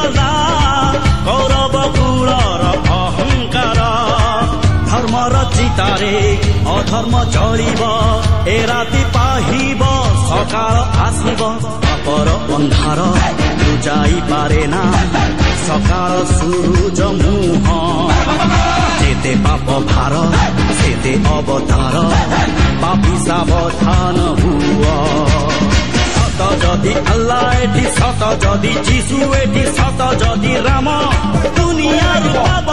गला कौरव कुलर अहंकार धर्मर चितारे अधर्म जलिब ए राति पाहिब सकाळ आसिब पापर अंधार बुझाई पारे ना सकाळ सूरज मुह जेते पाप भार सेते अवतार पापी सावधान हुआ सत जदि अल्लाह एठी सत जदि जीशु एठी सत जदि राम दुनिया रूप